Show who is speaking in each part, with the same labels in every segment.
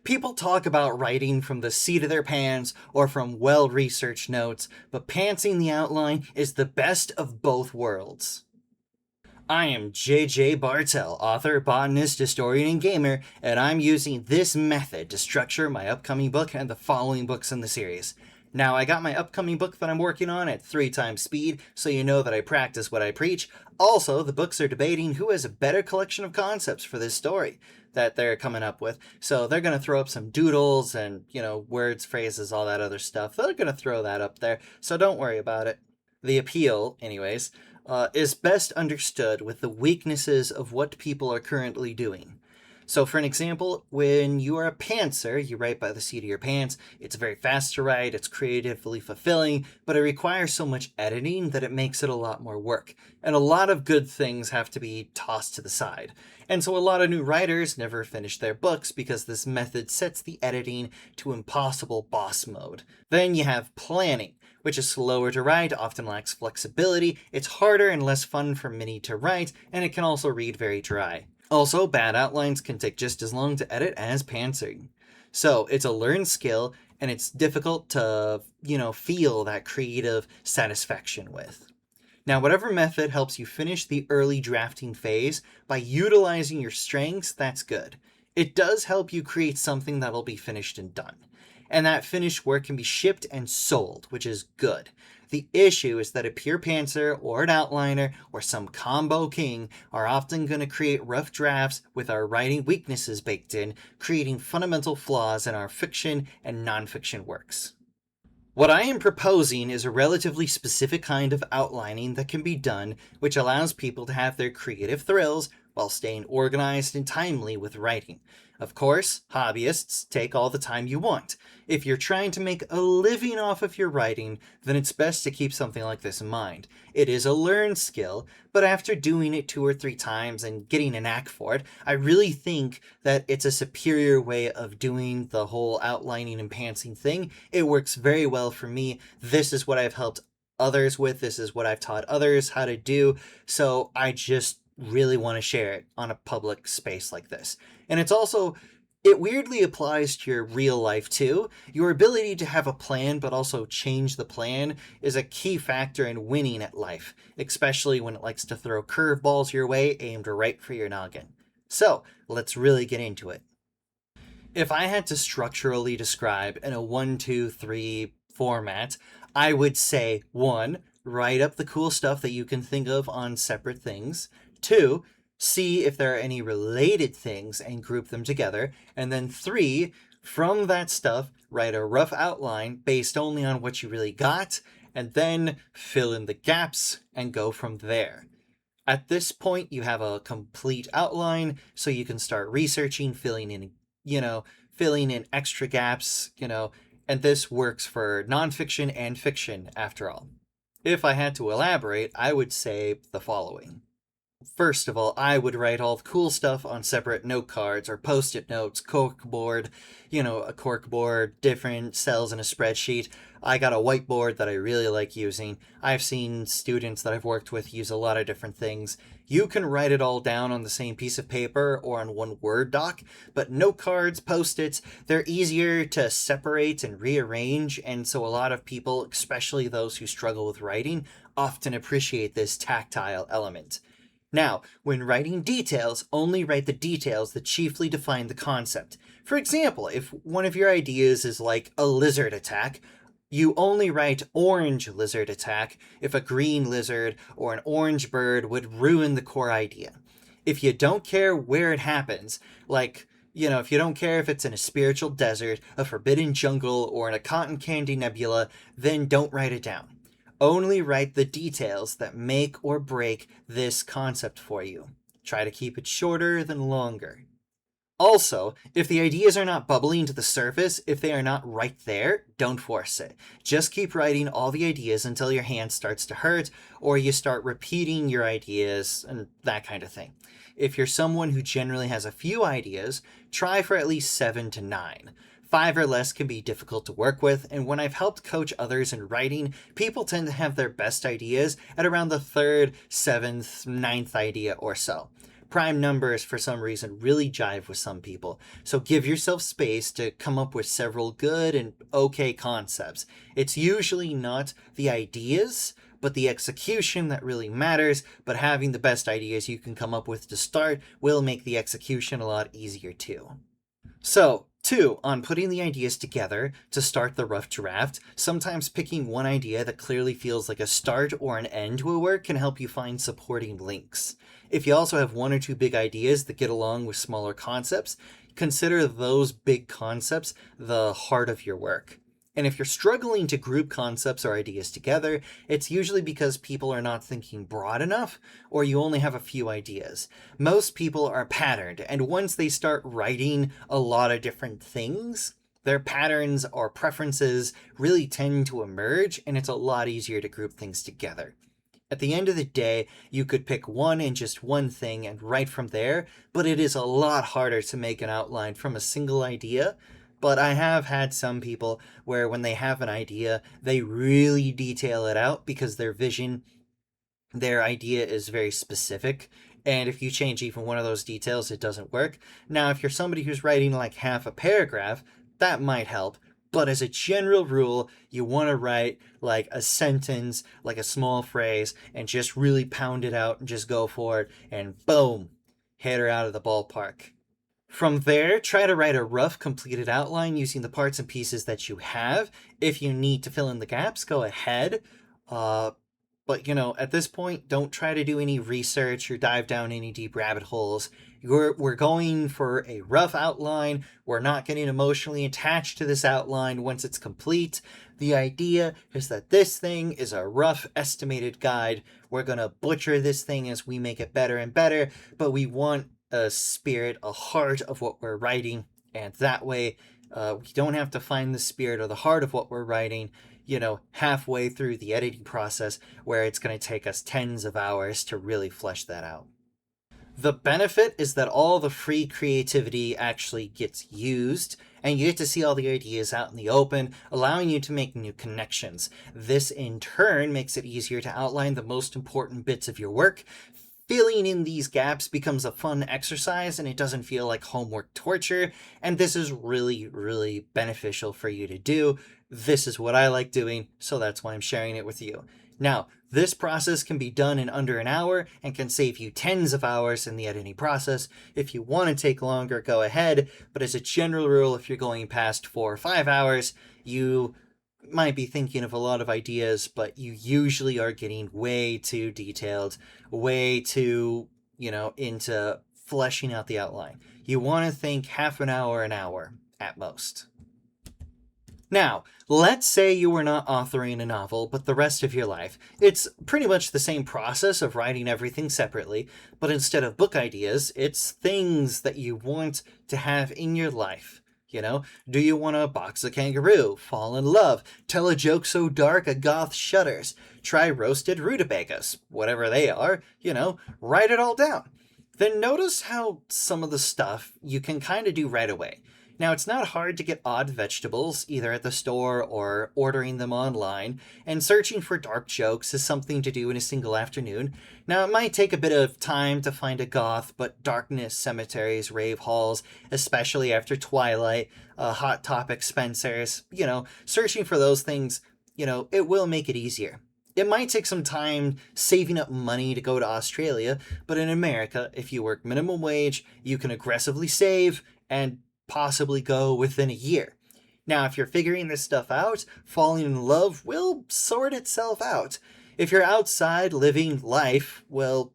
Speaker 1: People talk about writing from the seat of their pants or from well-researched notes, but pantsing the outline is the best of both worlds. I am JJ Bartel, author, botanist, historian, and gamer, and I'm using this method to structure my upcoming book and the following books in the series. Now, I got my upcoming book that I'm working on at 3 times speed, so you know that I practice what I preach. Also, the books are debating who has a better collection of concepts for this story that they're coming up with. So they're going to throw up some doodles and, words, phrases, all that other stuff. They're going to throw that up there, so don't worry about it. The appeal, anyways, is best understood with the weaknesses of what people are currently doing. So for an example, when you are a pantser, you write by the seat of your pants. It's very fast to write, it's creatively fulfilling, but it requires so much editing that it makes it a lot more work. And a lot of good things have to be tossed to the side. And so a lot of new writers never finish their books because this method sets the editing to impossible boss mode. Then you have planning, which is slower to write, often lacks flexibility, it's harder and less fun for many to write, and it can also read very dry. Also, bad outlines can take just as long to edit as pantsing. So it's a learned skill, and it's difficult to, feel that creative satisfaction with. Now, whatever method helps you finish the early drafting phase by utilizing your strengths, that's good. It does help you create something that'll be finished and done. And that finished work can be shipped and sold, which is good. The issue is that a pure pantser or an outliner or some combo king are often going to create rough drafts with our writing weaknesses baked in, creating fundamental flaws in our fiction and nonfiction works. What I am proposing is a relatively specific kind of outlining that can be done, which allows people to have their creative thrills while staying organized and timely with writing. Of course, hobbyists take all the time you want. If you're trying to make a living off of your writing, then it's best to keep something like this in mind. It is a learned skill, but after doing it 2 or 3 times and getting a knack for it, I really think that it's a superior way of doing the whole outlining and pantsing thing. It works very well for me. This is what I've helped others with. This is what I've taught others how to do. So I just really want to share it on a public space like this. And it weirdly applies to your real life too. Your ability to have a plan but also change the plan is a key factor in winning at life, especially when it likes to throw curveballs your way aimed right for your noggin. So let's really get into it. If I had to structurally describe in a 1, 2, 3 format, I would say 1, write up the cool stuff that you can think of on separate things. 2, see if there are any related things and group them together. And then 3, from that stuff, write a rough outline based only on what you really got, and then fill in the gaps and go from there. At this point, you have a complete outline, so you can start researching, filling in extra gaps, and this works for nonfiction and fiction after all. If I had to elaborate, I would say the following. First of all, I would write all the cool stuff on separate note cards or post-it notes, corkboard, a corkboard, different cells in a spreadsheet. I got a whiteboard that I really like using. I've seen students that I've worked with use a lot of different things. You can write it all down on the same piece of paper or on one Word doc, but note cards, post-its, they're easier to separate and rearrange, and so a lot of people, especially those who struggle with writing, often appreciate this tactile element. Now, when writing details, only write the details that chiefly define the concept. For example, if one of your ideas is like a lizard attack, you only write orange lizard attack if a green lizard or an orange bird would ruin the core idea. If you don't care where it happens, if you don't care if it's in a spiritual desert, a forbidden jungle, or in a cotton candy nebula, then don't write it down. Only write the details that make or break this concept for you. Try to keep it shorter than longer. Also, if the ideas are not bubbling to the surface, if they are not right there, don't force it. Just keep writing all the ideas until your hand starts to hurt, or you start repeating your ideas, and that kind of thing. If you're someone who generally has a few ideas, try for at least 7 to 9. 5 or less can be difficult to work with, and when I've helped coach others in writing, people tend to have their best ideas at around the 3rd, 7th, 9th idea or so. Prime numbers, for some reason, really jive with some people. So give yourself space to come up with several good and okay concepts. It's usually not the ideas, but the execution that really matters. But having the best ideas you can come up with to start will make the execution a lot easier too. So, 2. On putting the ideas together to start the rough draft, sometimes picking one idea that clearly feels like a start or an end to a work can help you find supporting links. If you also have one or two big ideas that get along with smaller concepts, consider those big concepts the heart of your work. And if you're struggling to group concepts or ideas together, it's usually because people are not thinking broad enough, or you only have a few ideas. Most people are patterned, and once they start writing a lot of different things, their patterns or preferences really tend to emerge, and it's a lot easier to group things together. At the end of the day, you could pick one and just one thing and write from there, but it is a lot harder to make an outline from a single idea. But I have had some people where when they have an idea, they really detail it out because their vision, their idea is very specific. And if you change even one of those details, it doesn't work. Now, if you're somebody who's writing like half a paragraph, that might help. But as a general rule, you want to write like a sentence, like a small phrase, and just really pound it out and just go for it. And boom, hit her out of the ballpark. From there, try to write a rough, completed outline using the parts and pieces that you have. If you need to fill in the gaps, go ahead. But, at this point, don't try to do any research or dive down any deep rabbit holes. We're going for a rough outline. We're not getting emotionally attached to this outline once it's complete. The idea is that this thing is a rough, estimated guide. We're going to butcher this thing as we make it better and better, but we want a spirit, a heart of what we're writing, and that way we don't have to find the spirit or the heart of what we're writing, halfway through the editing process where it's going to take us tens of hours to really flesh that out. The benefit is that all the free creativity actually gets used, and you get to see all the ideas out in the open, allowing you to make new connections. This, in turn, makes it easier to outline the most important bits of your work. Filling in these gaps becomes a fun exercise, and it doesn't feel like homework torture, and this is really, really beneficial for you to do. This is what I like doing, so that's why I'm sharing it with you. Now, this process can be done in under an hour and can save you tens of hours in the editing process. If you want to take longer, go ahead, but as a general rule, if you're going past 4 or 5 hours, you might be thinking of a lot of ideas, but you usually are getting way too detailed, way too, into fleshing out the outline. You want to think half an hour at most. Now, let's say you were not authoring a novel, but the rest of your life. It's pretty much the same process of writing everything separately, but instead of book ideas, it's things that you want to have in your life. Do you want to box a kangaroo, fall in love, tell a joke so dark a goth shudders, try roasted rutabagas, whatever they are, write it all down. Then notice how some of the stuff you can kind of do right away. Now, it's not hard to get odd vegetables, either at the store or ordering them online, and searching for dark jokes is something to do in a single afternoon. Now, it might take a bit of time to find a goth, but darkness, cemeteries, rave halls, especially after Twilight, Hot Topic Spencer's, searching for those things, it will make it easier. It might take some time saving up money to go to Australia, but in America, if you work minimum wage, you can aggressively save and possibly go within a year. Now, if you're figuring this stuff out, falling in love will sort itself out. If you're outside living life, well,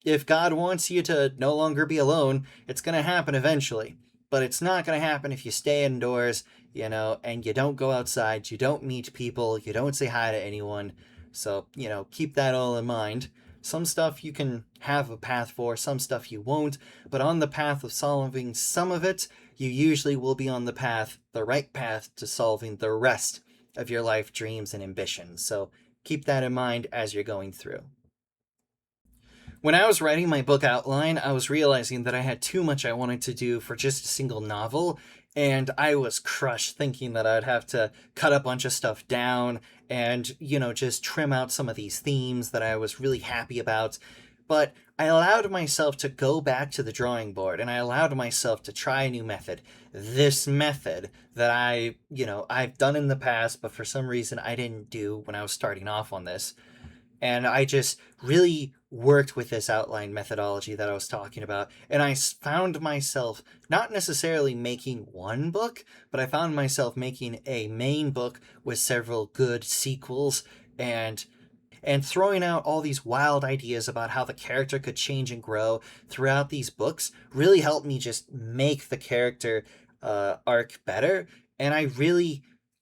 Speaker 1: if God wants you to no longer be alone, it's going to happen eventually. But it's not going to happen if you stay indoors, and you don't go outside, you don't meet people, you don't say hi to anyone. So, keep that all in mind. Some stuff you can have a path for, some stuff you won't, but on the path of solving some of it, you usually will be on the right path to solving the rest of your life dreams and ambitions. So keep that in mind as you're going through. When I was writing my book outline, I was realizing that I had too much I wanted to do for just a single novel, and I was crushed thinking that I'd have to cut a bunch of stuff down and, just trim out some of these themes that I was really happy about. But I allowed myself to go back to the drawing board and I allowed myself to try a new method. This method that I've done in the past, but for some reason I didn't do when I was starting off on this. And I just really worked with this outline methodology that I was talking about. And I found myself not necessarily making one book, but I found myself making a main book with several good sequels and throwing out all these wild ideas about how the character could change and grow throughout these books really helped me just make the character arc better. And I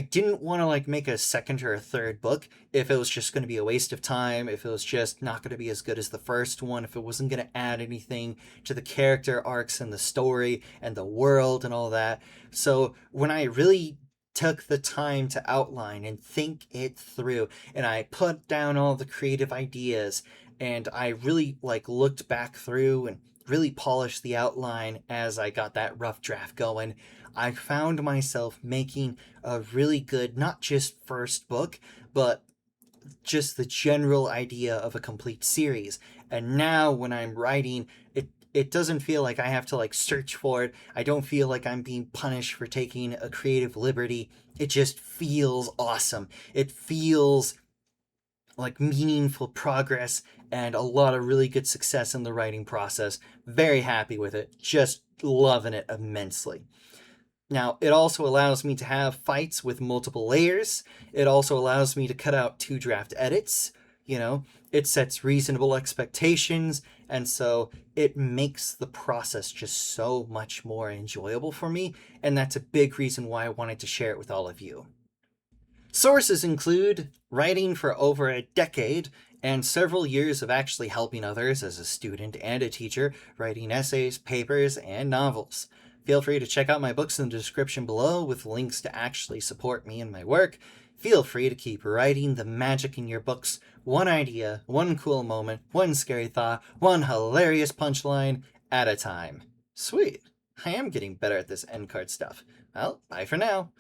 Speaker 1: didn't want to like make a second or a third book if it was just going to be a waste of time, if it was just not going to be as good as the first one, if it wasn't going to add anything to the character arcs and the story and the world and all that. So when I really took the time to outline and think it through, and I put down all the creative ideas, and I really like looked back through and really polished the outline as I got that rough draft going, I found myself making a really good, not just first book, but just the general idea of a complete series. And now when I'm writing, it doesn't feel like I have to like search for it. I don't feel like I'm being punished for taking a creative liberty. It just feels awesome. It feels like meaningful progress and a lot of really good success in the writing process. Very happy with it. Just loving it immensely. Now, it also allows me to have fights with multiple layers. It also allows me to cut out 2 draft edits. It sets reasonable expectations, and so it makes the process just so much more enjoyable for me, and that's a big reason why I wanted to share it with all of you. Sources include writing for over a decade and several years of actually helping others as a student and a teacher, writing essays, papers, and novels. Feel free to check out my books in the description below with links to actually support me and my work. Feel free to keep writing the magic in your books, one idea, one cool moment, one scary thought, one hilarious punchline at a time. Sweet. I am getting better at this end card stuff. Well, bye for now.